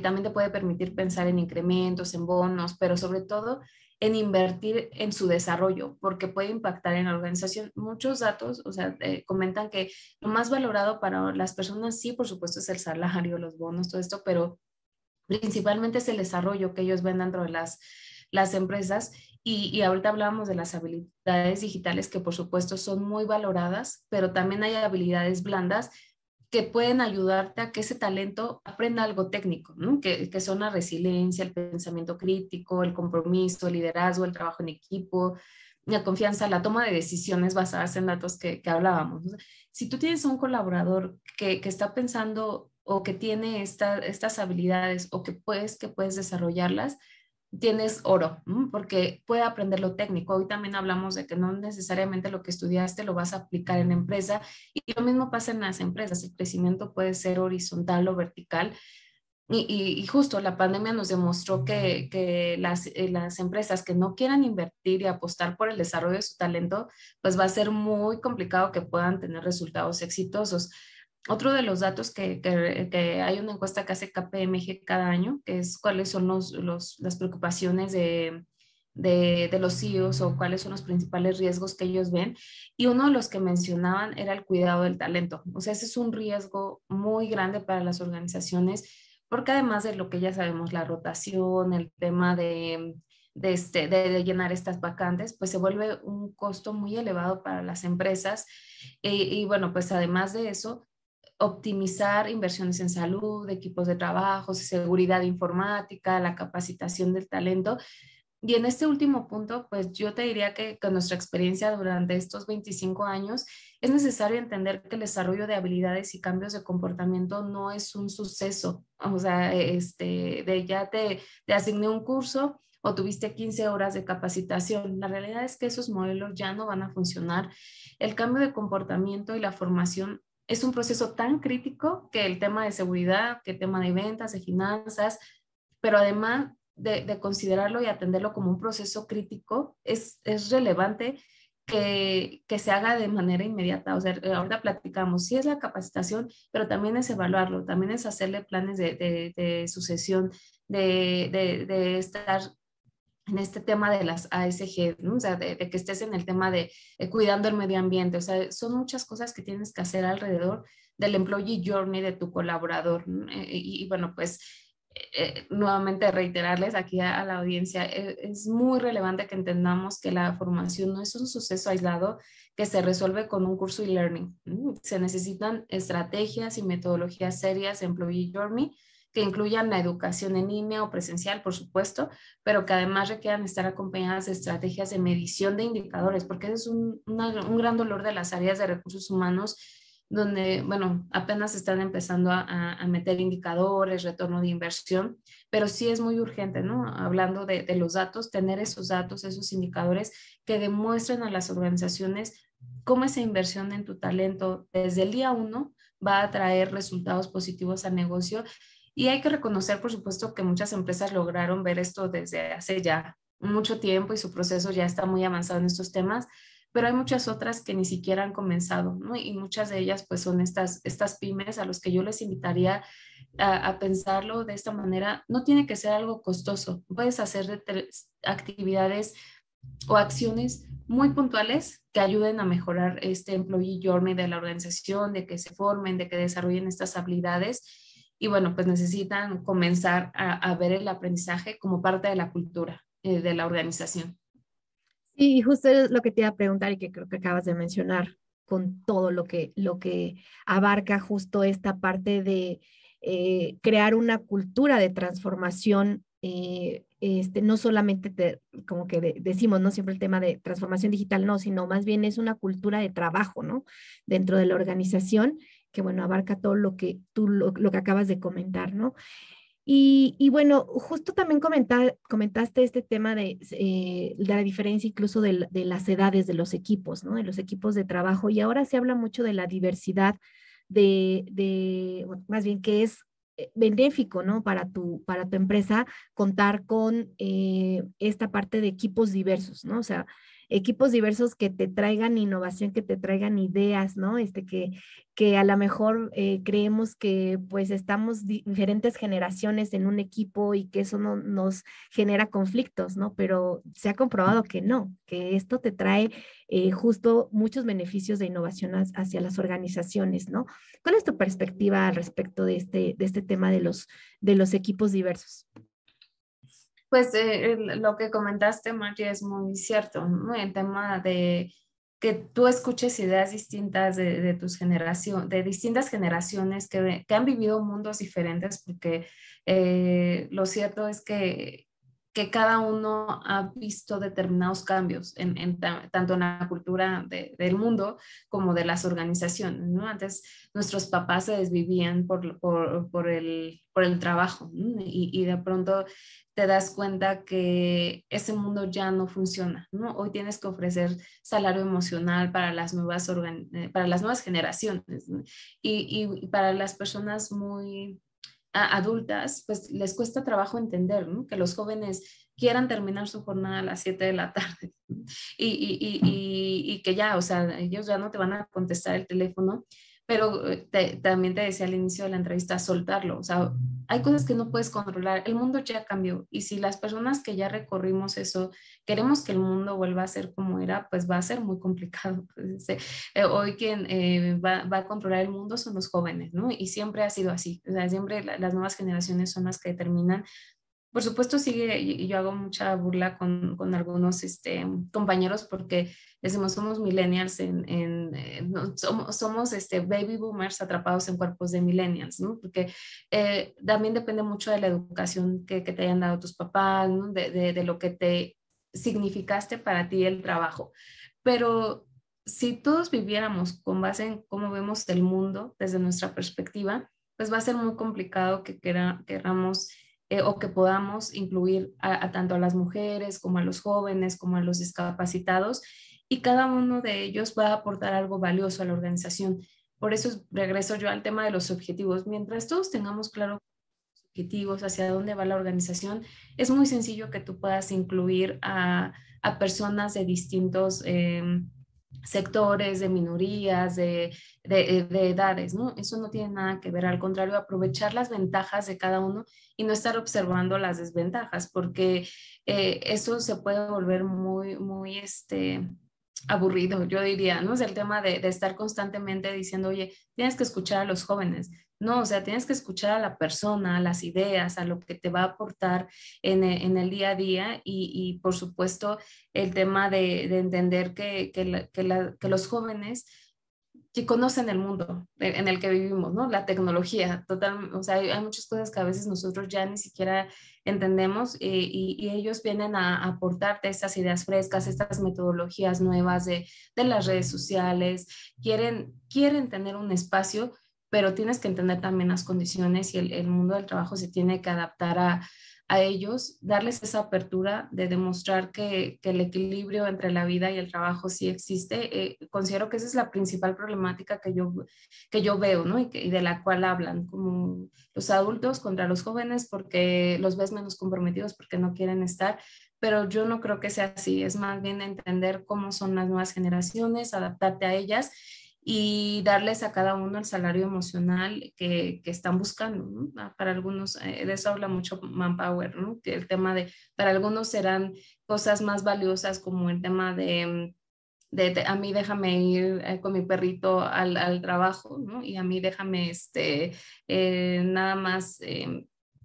También te puede permitir pensar en incrementos, en bonos, pero sobre todo en invertir en su desarrollo porque puede impactar en la organización. Muchos datos, o sea, comentan que lo más valorado para las personas, sí, por supuesto, es el salario, los bonos, todo esto, pero principalmente es el desarrollo que ellos ven dentro de las empresas y ahorita hablábamos de las habilidades digitales que por supuesto son muy valoradas, pero también hay habilidades blandas que pueden ayudarte a que ese talento aprenda algo técnico, ¿no? Que son la resiliencia, el pensamiento crítico, el compromiso, el liderazgo, el trabajo en equipo, la confianza, la toma de decisiones basadas en datos que hablábamos. O sea, si tú tienes un colaborador que está pensando o que tiene estas habilidades o que puedes desarrollarlas, tienes oro, ¿no? Porque puede aprender lo técnico. Hoy también hablamos de que no necesariamente lo que estudiaste lo vas a aplicar en la empresa y lo mismo pasa en las empresas. El crecimiento puede ser horizontal o vertical. Y justo la pandemia nos demostró que las empresas que no quieran invertir y apostar por el desarrollo de su talento, pues va a ser muy complicado que puedan tener resultados exitosos. Otro de los datos que hay una encuesta que hace KPMG cada año, que es cuáles son las preocupaciones de los CEOs o cuáles son los principales riesgos que ellos ven. Y uno de los que mencionaban era el cuidado del talento. O sea, ese es un riesgo muy grande para las organizaciones porque además de lo que ya sabemos, la rotación, el tema de llenar estas vacantes, pues se vuelve un costo muy elevado para las empresas. Y bueno, pues además de eso, optimizar inversiones en salud, equipos de trabajo, seguridad informática, la capacitación del talento. Y en este último punto, pues yo te diría que con nuestra experiencia durante estos 25 años, es necesario entender que el desarrollo de habilidades y cambios de comportamiento no es un suceso. O sea, de ya te asigné un curso o tuviste 15 horas de capacitación. La realidad es que esos modelos ya no van a funcionar. El cambio de comportamiento y la formación es un proceso tan crítico que el tema de seguridad, que el tema de ventas, de finanzas, pero además de considerarlo y atenderlo como un proceso crítico, es relevante que se haga de manera inmediata. O sea, ahorita platicamos, sí es la capacitación, pero también es evaluarlo, también es hacerle planes de sucesión, de estar en este tema de las ASG, ¿no? O sea, de que estés en el tema de cuidando el medio ambiente. O sea, son muchas cosas que tienes que hacer alrededor del employee journey de tu colaborador, ¿no? Bueno, pues nuevamente reiterarles aquí a la audiencia, es muy relevante que entendamos que la formación no es un suceso aislado que se resuelve con un curso e-learning. Se necesitan estrategias y metodologías serias de employee journey que incluyan la educación en línea o presencial, por supuesto, pero que además requieran estar acompañadas de estrategias de medición de indicadores, porque ese es un gran dolor de las áreas de recursos humanos donde, bueno, apenas están empezando a meter indicadores, retorno de inversión, pero sí es muy urgente, ¿no? Hablando de los datos, tener esos datos, esos indicadores que demuestren a las organizaciones cómo esa inversión en tu talento desde el día uno va a traer resultados positivos al negocio. Y hay que reconocer, por supuesto, que muchas empresas lograron ver esto desde hace ya mucho tiempo y su proceso ya está muy avanzado en estos temas, pero hay muchas otras que ni siquiera han comenzado, ¿no? Y muchas de ellas pues son estas pymes a los que yo les invitaría a pensarlo de esta manera. No tiene que ser algo costoso, puedes hacer actividades o acciones muy puntuales que ayuden a mejorar este employee journey de la organización, de que se formen, de que desarrollen estas habilidades. Y bueno, pues necesitan comenzar a ver el aprendizaje como parte de la cultura de la organización. Sí, y justo es lo que te iba a preguntar y que creo que acabas de mencionar con todo lo que abarca justo esta parte de crear una cultura de transformación, no solamente como que decimos, no siempre el tema de transformación digital, no, sino más bien es una cultura de trabajo, ¿no? Dentro de la organización, que bueno, abarca todo lo que tú, lo que acabas de comentar, ¿no? Y bueno, justo también comentaste este tema de la diferencia incluso de las edades de los equipos, ¿no? De los equipos de trabajo. Y ahora se habla mucho de la diversidad bueno, más bien que es benéfico, ¿no? Para tu empresa contar con esta parte de equipos diversos, ¿no? O sea, equipos diversos que te traigan innovación, que te traigan ideas, ¿no? Que a lo mejor creemos que pues estamos diferentes generaciones en un equipo y que eso no nos genera conflictos, ¿no? Pero se ha comprobado que no, que esto te trae justo muchos beneficios de innovación hacia las organizaciones, ¿no? ¿Cuál es tu perspectiva al respecto de este tema de los equipos diversos? Pues lo que comentaste, Margie, es muy cierto, ¿no? El tema de que tú escuches ideas distintas de tus generaciones, de distintas generaciones que han vivido mundos diferentes, porque lo cierto es que cada uno ha visto determinados cambios tanto en la cultura del mundo como de las organizaciones, ¿no? Antes nuestros papás se desvivían por el trabajo, ¿no? Y de pronto te das cuenta que ese mundo ya no funciona, ¿no? Hoy tienes que ofrecer salario emocional para las para las nuevas generaciones, ¿no? Y para las personas muy adultas, pues les cuesta trabajo entender, ¿no? Que los jóvenes quieran terminar su jornada a las 7 de la tarde y que ya, o sea, ellos ya no te van a contestar el teléfono, pero también te decía al inicio de la entrevista, soltarlo, o sea, hay cosas que no puedes controlar, el mundo ya cambió y si las personas que ya recorrimos eso queremos que el mundo vuelva a ser como era, pues va a ser muy complicado. Pues, hoy quien va a controlar el mundo son los jóvenes, ¿no? Y siempre ha sido así, o sea, siempre las nuevas generaciones son las que determinan Por supuesto, sigue, y yo hago mucha burla con algunos compañeros porque decimos somos millennials, no, somos baby boomers atrapados en cuerpos de millennials, ¿no? Porque también depende mucho de la educación que te hayan dado tus papás, ¿no? De lo que te significaste para ti el trabajo. Pero si todos viviéramos con base en cómo vemos el mundo desde nuestra perspectiva, pues va a ser muy complicado que queramos o que podamos incluir a tanto a las mujeres como a los jóvenes, como a los discapacitados, y cada uno de ellos va a aportar algo valioso a la organización. Por eso regreso yo al tema de los objetivos. Mientras todos tengamos claro los objetivos, hacia dónde va la organización, es muy sencillo que tú puedas incluir a personas de distintos sectores, de minorías, de edades, ¿no? Eso no tiene nada que ver, al contrario, aprovechar las ventajas de cada uno y no estar observando las desventajas, porque eso se puede volver muy, aburrido, yo diría, ¿no? Es el tema de estar constantemente diciendo, oye, tienes que escuchar a los jóvenes. No, o sea, tienes que escuchar a la persona, a las ideas, a lo que te va a aportar en el día a día y, por supuesto, el tema de entender que los jóvenes que conocen el mundo en el que vivimos, ¿no? La tecnología, total, o sea, hay muchas cosas que a veces nosotros ya ni siquiera entendemos y ellos vienen a aportarte estas ideas frescas, estas metodologías nuevas de las redes sociales, quieren tener un espacio, pero tienes que entender también las condiciones y el mundo del trabajo se tiene que adaptar a ellos, darles esa apertura de demostrar que el equilibrio entre la vida y el trabajo sí existe. Considero que esa es la principal problemática que yo veo, ¿no? Y de la cual hablan, como los adultos contra los jóvenes porque los ves menos comprometidos, porque no quieren estar, pero yo no creo que sea así, es más bien entender cómo son las nuevas generaciones, adaptarte a ellas y darles a cada uno el salario emocional que están buscando, ¿no? Para algunos, de eso habla mucho Manpower, ¿no? Que el tema para algunos serán cosas más valiosas como el tema a mí déjame ir con mi perrito al trabajo, ¿no? Y a mí déjame nada más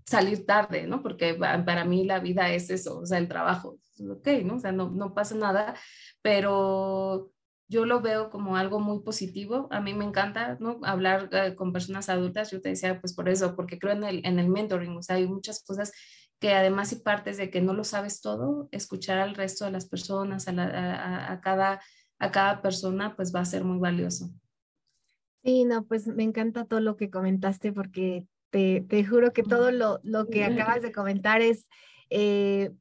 salir tarde, ¿no? Porque para mí la vida es eso, o sea, el trabajo, ok, ¿no? O sea, no pasa nada, pero yo lo veo como algo muy positivo. A mí me encanta, ¿no? Hablar con personas adultas. Yo te decía, pues por eso, porque creo en el mentoring. O sea, hay muchas cosas que además si partes de que no lo sabes todo, escuchar al resto de las personas, a cada persona, pues va a ser muy valioso. Sí, no, pues me encanta todo lo que comentaste porque te juro que todo lo que acabas de comentar es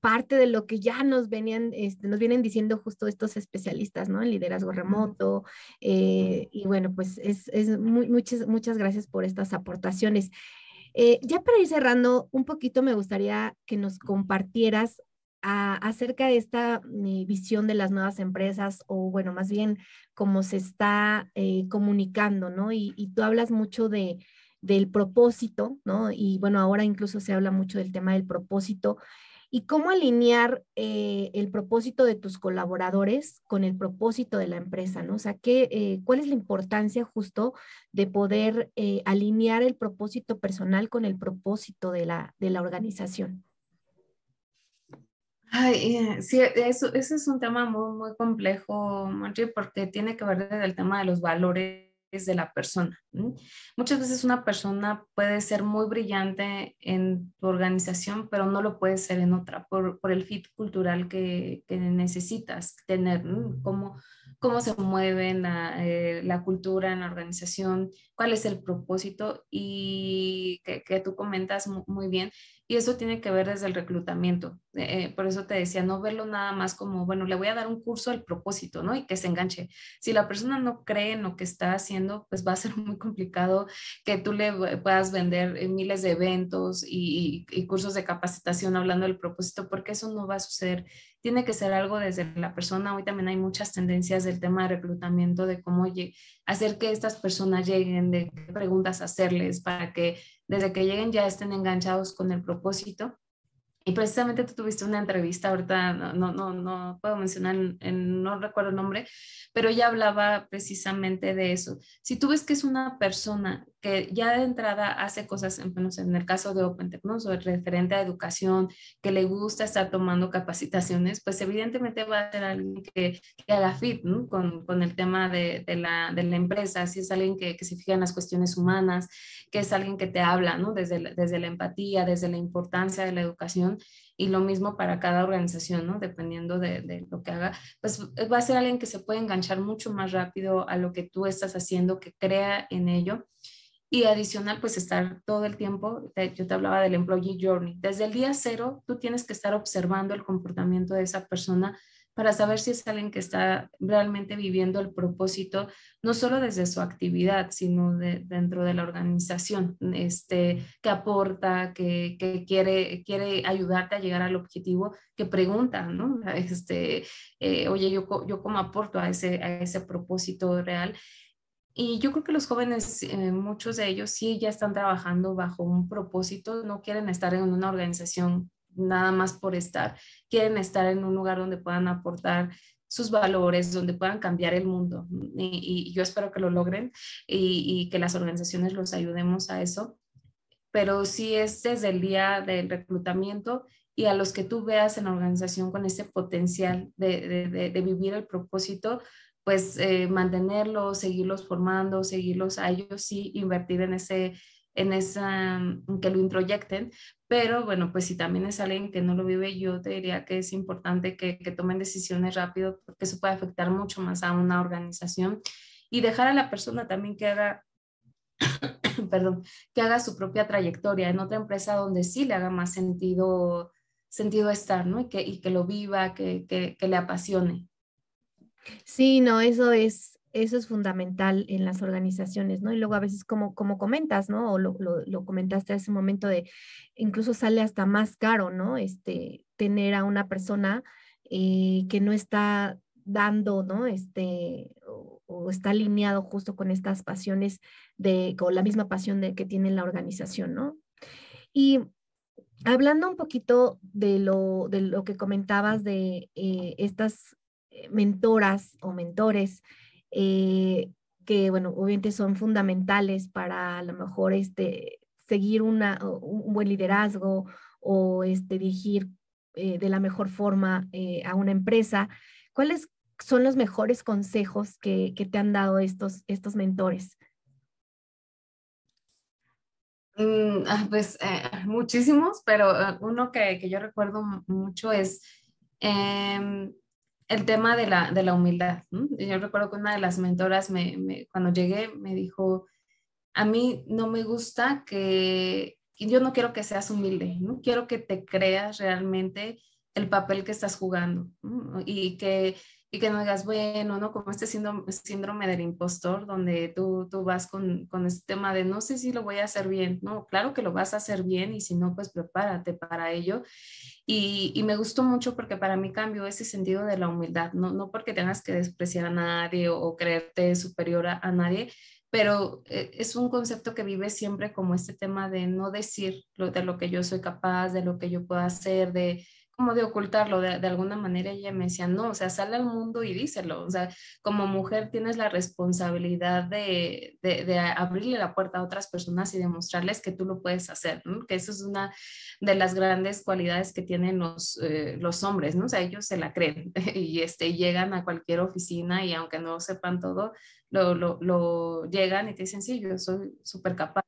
parte de lo que ya nos vienen diciendo justo estos especialistas, ¿no? En liderazgo remoto. Y bueno, pues muchas gracias por estas aportaciones. Ya para ir cerrando, un poquito me gustaría que nos compartieras acerca de esta visión de las nuevas empresas o bueno, más bien cómo se está comunicando, ¿no? Y tú hablas mucho del propósito, ¿no? Y bueno, ahora incluso se habla mucho del tema del propósito y cómo alinear el propósito de tus colaboradores con el propósito de la empresa, ¿no? O sea, ¿cuál es la importancia justo de poder alinear el propósito personal con el propósito de la organización? Ay, sí, ese es un tema muy complejo, Margie, porque tiene que ver desde el tema de los valores de la persona. ¿No? Muchas veces una persona puede ser muy brillante en tu organización, pero no lo puede ser en otra, por el fit cultural que necesitas tener, ¿no? Cómo se mueve la cultura en la organización, cuál es el propósito y que tú comentas muy bien. Y eso tiene que ver desde el reclutamiento. Por eso te decía, no verlo nada más como, bueno, le voy a dar un curso al propósito, ¿no? Y que se enganche. Si la persona no cree en lo que está haciendo, pues va a ser muy complicado que tú le puedas vender miles de eventos y cursos de capacitación hablando del propósito, porque eso no va a suceder. Tiene que ser algo desde la persona. Hoy también hay muchas tendencias del tema de reclutamiento, de cómo hacer que estas personas lleguen, de qué preguntas hacerles para que desde que lleguen ya estén enganchados con el propósito. Y precisamente tú tuviste una entrevista, ahorita no puedo mencionar, no recuerdo el nombre, pero ella hablaba precisamente de eso. Si tú ves que es una persona que ya de entrada hace cosas, no sé, en el caso de OpenTech, ¿no? Sobre referente a educación, que le gusta estar tomando capacitaciones, pues evidentemente va a ser alguien que haga fit, ¿no? Con el tema de la empresa, si es alguien que se fija en las cuestiones humanas, que es alguien que te habla, ¿no? Desde la empatía, desde la importancia de la educación, y lo mismo para cada organización, ¿no? Dependiendo de lo que haga, pues va a ser alguien que se puede enganchar mucho más rápido a lo que tú estás haciendo, que crea en ello. Y adicional, pues estar todo el tiempo, yo te hablaba del employee journey, desde el día cero tú tienes que estar observando el comportamiento de esa persona para saber si es alguien que está realmente viviendo el propósito, no solo desde su actividad, sino dentro de la organización, que aporta, que quiere ayudarte a llegar al objetivo, que pregunta, ¿no? Oye, yo cómo aporto a ese propósito real. Y yo creo que los jóvenes, muchos de ellos sí ya están trabajando bajo un propósito, no quieren estar en una organización nada más por estar, quieren estar en un lugar donde puedan aportar sus valores, donde puedan cambiar el mundo. Y yo espero que lo logren y que las organizaciones los ayudemos a eso. Pero sí es desde el día del reclutamiento y a los que tú veas en la organización con ese potencial de vivir el propósito, pues mantenerlos, seguirlos formando, seguirlos a ellos, sí, invertir en esa, en que lo introyecten, pero bueno, pues si también es alguien que no lo vive, yo te diría que es importante que tomen decisiones rápido porque eso puede afectar mucho más a una organización y dejar a la persona también que haga, perdón, que haga su propia trayectoria en otra empresa donde sí le haga más sentido estar, ¿no? Y que lo viva, que le apasione. Sí, no, eso es fundamental en las organizaciones, ¿no? Y luego a veces como comentas, ¿no? O lo comentaste hace un momento de, incluso sale hasta más caro, ¿no? Tener a una persona que no está dando, ¿no? O está alineado justo con estas pasiones con la misma pasión que tiene la organización, ¿no? Y hablando un poquito de lo que comentabas de estas mentoras o mentores, eh, que, bueno, obviamente son fundamentales para a lo mejor seguir un buen liderazgo o dirigir de la mejor forma a una empresa. ¿Cuáles son los mejores consejos que te han dado estos mentores? Pues muchísimos, pero uno que yo recuerdo mucho es em, el tema de la humildad, ¿no? Yo recuerdo que una de las mentoras cuando llegué me dijo, a mí no me gusta y yo no quiero que seas humilde, ¿no? Quiero que te creas realmente el papel que estás jugando, ¿no? Y que no digas, bueno, ¿no? Como este síndrome del impostor, donde tú vas con este tema de no sé si lo voy a hacer bien, ¿no? Claro que lo vas a hacer bien y si no, pues prepárate para ello. Y me gustó mucho porque para mí cambió ese sentido de la humildad, no porque tengas que despreciar a nadie o creerte superior a nadie, pero es un concepto que vive siempre como este tema de no decir de lo que yo soy capaz, de lo que yo puedo hacer, de como de ocultarlo de alguna manera. Ella me decía, no, o sea, sale al mundo y díselo, o sea, como mujer tienes la responsabilidad de abrirle la puerta a otras personas y demostrarles que tú lo puedes hacer, ¿no? Que eso es una de las grandes cualidades que tienen los hombres, ¿no? O sea, ellos se la creen y llegan a cualquier oficina y aunque no sepan todo, lo llegan y te dicen, sí, yo soy súper capaz.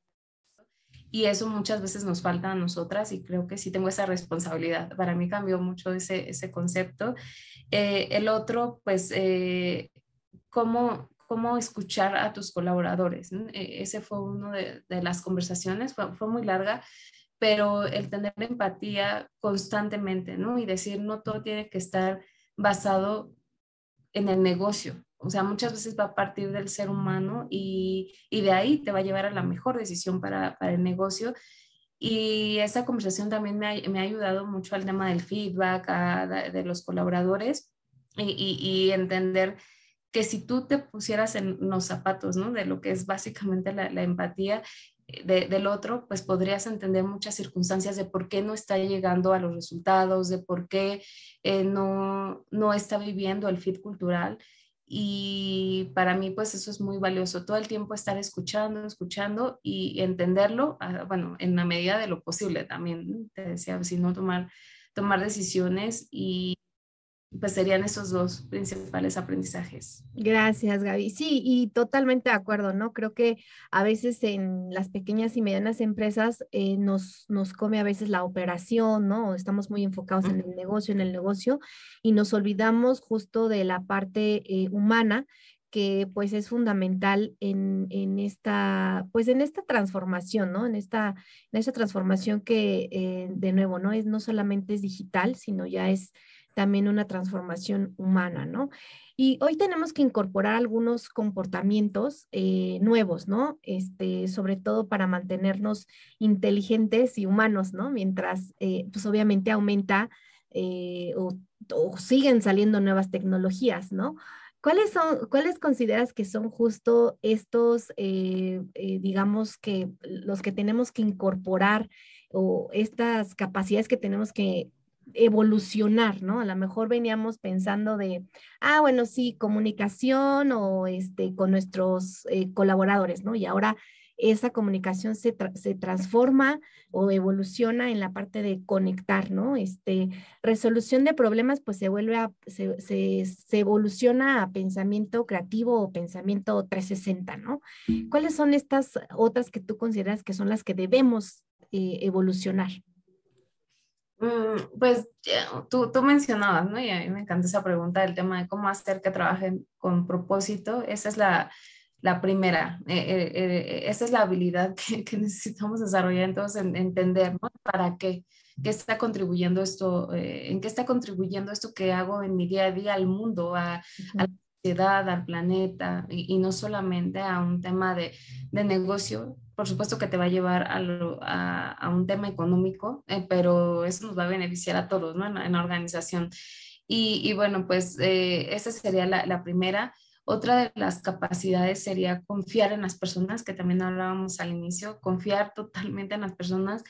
Y eso muchas veces nos falta a nosotras y creo que sí tengo esa responsabilidad. Para mí cambió mucho ese concepto. El otro, pues, cómo escuchar a tus colaboradores, ¿no? Ese fue uno de las conversaciones, fue muy larga, pero el tener empatía constantemente, ¿no? Y decir, no todo tiene que estar basado en el negocio. O sea, muchas veces va a partir del ser humano y de ahí te va a llevar a la mejor decisión para el negocio. Y esa conversación también me ha ayudado mucho al tema del feedback de los colaboradores y entender que si tú te pusieras en los zapatos, ¿no? De lo que es básicamente la empatía del otro, pues podrías entender muchas circunstancias de por qué no está llegando a los resultados, de por qué no está viviendo el fit cultural. Y para mí, pues eso es muy valioso, todo el tiempo estar escuchando, escuchando y entenderlo, bueno, en la medida de lo posible también, ¿no? Te decía, si no tomar decisiones y pues serían esos dos principales aprendizajes. Gracias, Gaby. Sí, y totalmente de acuerdo, ¿no? Creo que a veces en las pequeñas y medianas empresas nos come a veces la operación, ¿no? Estamos muy enfocados en el negocio, y nos olvidamos justo de la parte humana, que pues es fundamental en esta, pues en esta transformación, ¿no? En esta transformación que, de nuevo, ¿no? No solamente es digital, sino ya es también una transformación humana, ¿no? Y hoy tenemos que incorporar algunos comportamientos nuevos, ¿no? Sobre todo para mantenernos inteligentes y humanos, ¿no? Mientras, pues obviamente aumenta o siguen saliendo nuevas tecnologías, ¿no? ¿Cuáles consideras que son justo estos, digamos que los que tenemos que incorporar, o estas capacidades que tenemos que evolucionar, ¿no? A lo mejor veníamos pensando de, bueno, sí, comunicación o con nuestros colaboradores, ¿no? Y ahora esa comunicación se transforma o evoluciona en la parte de conectar, ¿no? Resolución de problemas, pues se evoluciona a pensamiento creativo o pensamiento 360, ¿no? ¿Cuáles son estas otras que tú consideras que son las que debemos evolucionar? Pues tú mencionabas, ¿no? Y a mí me encanta esa pregunta del tema de cómo hacer que trabajen con propósito. Esa es la primera. Esa es la habilidad que necesitamos desarrollar, entonces, entender, ¿no? ¿Para qué? ¿Qué está contribuyendo esto? ¿En qué está contribuyendo esto que hago en mi día a día al mundo, a la Ujú. sociedad, al planeta? Y no solamente a un tema de negocio. Por supuesto que te va a llevar a un tema económico, pero eso nos va a beneficiar a todos, ¿no? En la organización. Y bueno, pues esa sería la primera. Otra de las capacidades sería confiar en las personas, que también hablábamos al inicio, confiar totalmente en las personas.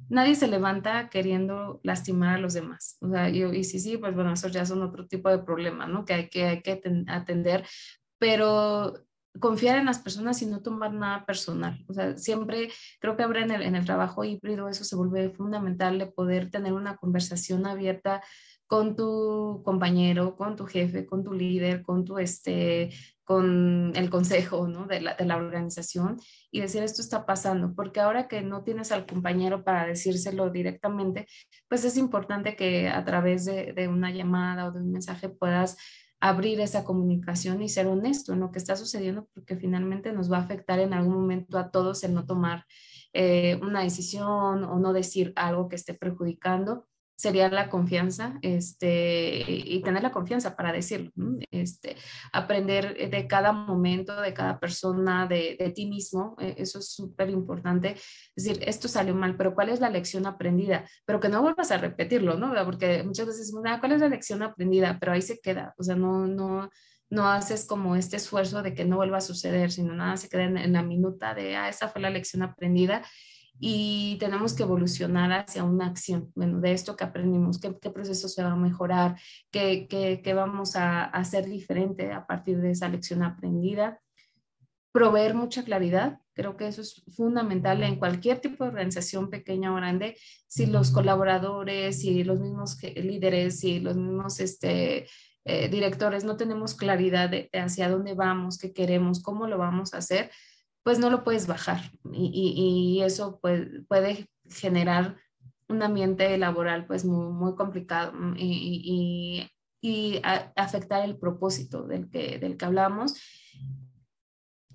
Nadie se levanta queriendo lastimar a los demás. O sea, y sí, sí, pues bueno, esos ya son otro tipo de problemas, ¿no? Que hay que atender, pero confiar en las personas y no tomar nada personal. O sea, siempre creo que ahora en el trabajo híbrido eso se vuelve fundamental, de poder tener una conversación abierta con tu compañero, con tu jefe, con tu líder, con el consejo, ¿no? de la organización, y decir esto está pasando, porque ahora que no tienes al compañero para decírselo directamente, pues es importante que a través de una llamada o de un mensaje puedas abrir esa comunicación y ser honesto en lo que está sucediendo, porque finalmente nos va a afectar en algún momento a todos el no tomar una decisión o no decir algo que esté perjudicando. Sería la confianza, y tener la confianza para decirlo, ¿no? Aprender de cada momento, de cada persona, de ti mismo, eso es súper importante. Es decir, esto salió mal, pero ¿cuál es la lección aprendida? Pero que no vuelvas a repetirlo, ¿no? Porque muchas veces decimos, ¿cuál es la lección aprendida? Pero ahí se queda, o sea, no haces como este esfuerzo de que no vuelva a suceder, sino nada, se queda en la minuta de, esa fue la lección aprendida, y tenemos que evolucionar hacia una acción. Bueno, de esto que aprendimos, qué proceso se va a mejorar, qué vamos a hacer diferente a partir de esa lección aprendida. Proveer mucha claridad, creo que eso es fundamental en cualquier tipo de organización, pequeña o grande. Si los colaboradores, si los mismos líderes, si los mismos directores no tenemos claridad de hacia dónde vamos, qué queremos, cómo lo vamos a hacer, pues no lo puedes bajar, y eso puede generar un ambiente laboral pues muy, muy complicado, y afectar el propósito del que hablamos.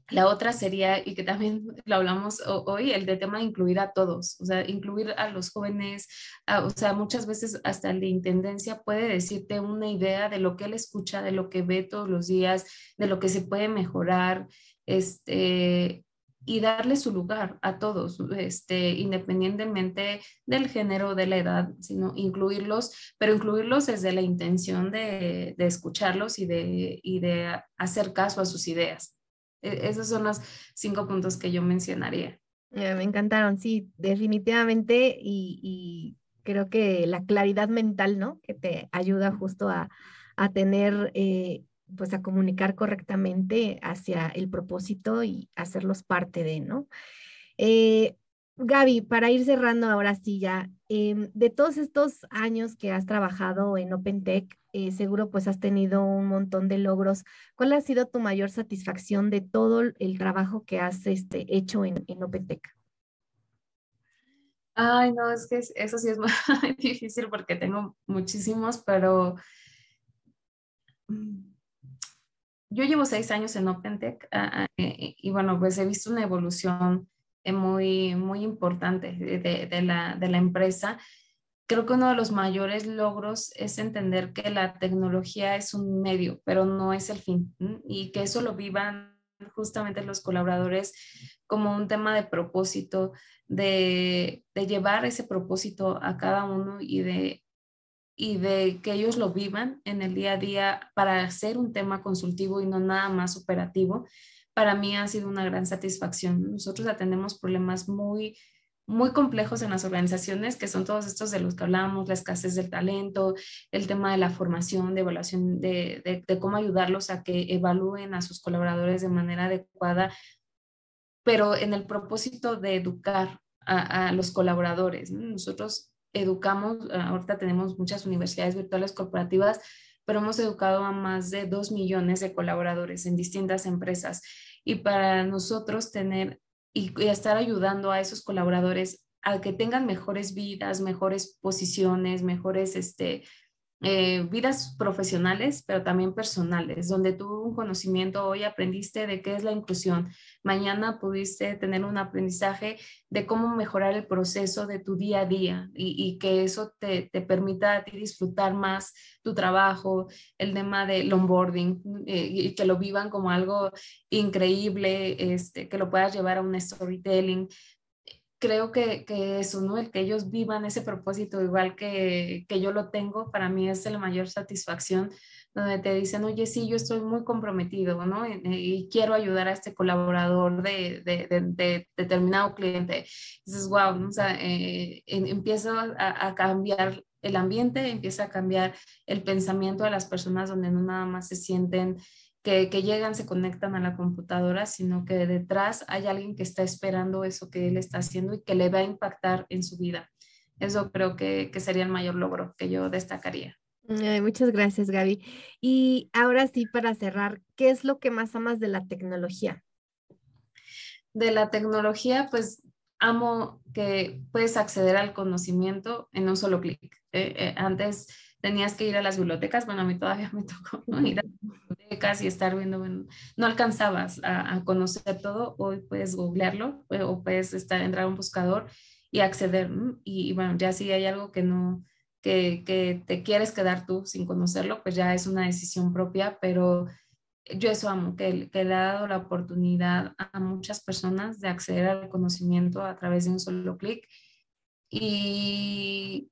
La otra sería, y que también lo hablamos hoy, el de tema de incluir a todos, o sea, incluir a los jóvenes, o sea, muchas veces hasta el de intendencia puede decirte una idea de lo que él escucha, de lo que ve todos los días, de lo que se puede mejorar, y darle su lugar a todos, independientemente del género, de la edad, sino incluirlos, pero incluirlos desde la intención de escucharlos y de hacer caso a sus ideas. Esos son los 5 puntos que yo mencionaría. Me encantaron, sí, definitivamente, y creo que la claridad mental, ¿no? Que te ayuda justo a tener pues a comunicar correctamente hacia el propósito y hacerlos parte de, ¿no? Eh, Gaby, para ir cerrando ahora sí ya, de todos estos años que has trabajado en OpenTech, seguro pues has tenido un montón de logros. ¿Cuál ha sido tu mayor satisfacción de todo el trabajo que has hecho en OpenTech? Ay, no, es que eso sí es muy difícil porque tengo muchísimos, pero mm, yo llevo 6 años en OpenTech, y bueno, pues he visto una evolución muy, muy importante de la empresa. Creo que uno de los mayores logros es entender que la tecnología es un medio, pero no es el fin, ¿m? Y que eso lo vivan justamente los colaboradores como un tema de propósito, de llevar ese propósito a cada uno y de que ellos lo vivan en el día a día para hacer un tema consultivo y no nada más operativo, para mí ha sido una gran satisfacción. Nosotros atendemos problemas muy, muy complejos en las organizaciones, que son todos estos de los que hablábamos, la escasez del talento, el tema de la formación, de evaluación, de cómo ayudarlos a que evalúen a sus colaboradores de manera adecuada, pero en el propósito de educar a los colaboradores, ¿no? Nosotros educamos, ahorita tenemos muchas universidades virtuales corporativas, pero hemos educado a más de 2 millones de colaboradores en distintas empresas. Y para nosotros tener y estar ayudando a esos colaboradores a que tengan mejores vidas, mejores posiciones, mejores vidas profesionales, pero también personales, donde tuvo un conocimiento, hoy aprendiste de qué es la inclusión, mañana pudiste tener un aprendizaje de cómo mejorar el proceso de tu día a día y que eso te permita a ti disfrutar más tu trabajo, el tema del onboarding, y que lo vivan como algo increíble, que lo puedas llevar a un storytelling. Creo que eso, ¿no? El que ellos vivan ese propósito igual que yo lo tengo, para mí es la mayor satisfacción, donde te dicen, oye, sí, yo estoy muy comprometido, ¿no? Y quiero ayudar a este colaborador de determinado cliente. Dices, wow, ¿no? O sea, empieza a cambiar el ambiente, empieza a cambiar el pensamiento de las personas, donde no nada más se sienten que llegan, se conectan a la computadora, sino que detrás hay alguien que está esperando eso que él está haciendo y que le va a impactar en su vida. Eso creo que sería el mayor logro que yo destacaría. Ay, muchas gracias, Gaby. Y ahora sí, para cerrar, ¿qué es lo que más amas de la tecnología? De la tecnología, pues amo que puedes acceder al conocimiento en un solo clic. Antes tenías que ir a las bibliotecas, bueno, a mí todavía me tocó, ¿no? Ir a las bibliotecas y estar viendo, bueno, no alcanzabas a conocer todo, hoy puedes googlearlo, o puedes entrar a un buscador y acceder, ¿no? Y bueno, ya si hay algo que no, que te quieres quedar tú sin conocerlo, pues ya es una decisión propia, pero yo eso amo, que le ha dado la oportunidad a muchas personas de acceder al conocimiento a través de un solo clic. Y,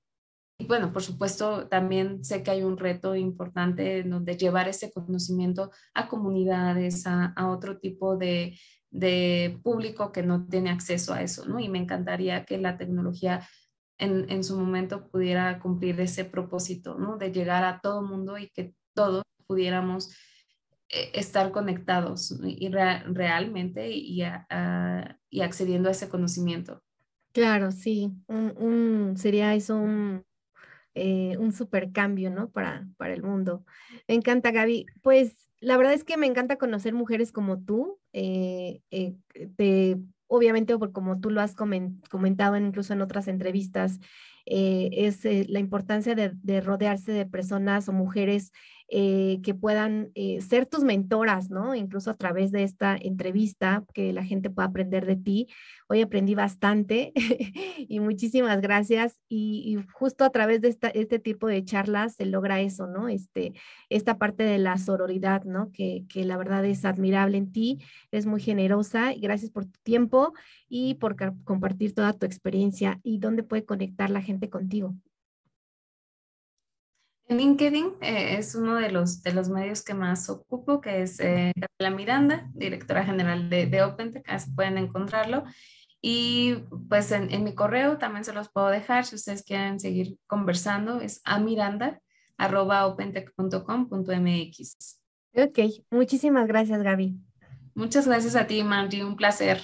y bueno, por supuesto, también sé que hay un reto importante en donde llevar ese conocimiento a comunidades, a otro tipo de público que no tiene acceso a eso, ¿no? Y me encantaría que la tecnología en su momento pudiera cumplir ese propósito, ¿no? De llegar a todo mundo y que todos pudiéramos estar conectados y realmente y accediendo a ese conocimiento. Claro, sí, sería eso un super cambio, ¿no? Para el mundo. Me encanta, Gaby. Pues la verdad es que me encanta conocer mujeres como tú. Obviamente, por como tú lo has comentado incluso en otras entrevistas, es la importancia de rodearse de personas o mujeres que puedan ser tus mentoras, ¿no? Incluso a través de esta entrevista, que la gente pueda aprender de ti. Hoy aprendí bastante y muchísimas gracias. Y justo a través de este tipo de charlas se logra eso, ¿no? Esta parte de la sororidad, ¿no? Que la verdad es admirable en ti, eres muy generosa y gracias por tu tiempo y por compartir toda tu experiencia y dónde puede conectar la gente contigo. En LinkedIn es uno de los medios que más ocupo, que es Gabriela Miranda, directora general de OpenTech, así pueden encontrarlo. Y pues en mi correo también se los puedo dejar si ustedes quieren seguir conversando, es amiranda@opentech.com.mx. Ok, muchísimas gracias, Gaby. Muchas gracias a ti, Mandy, un placer.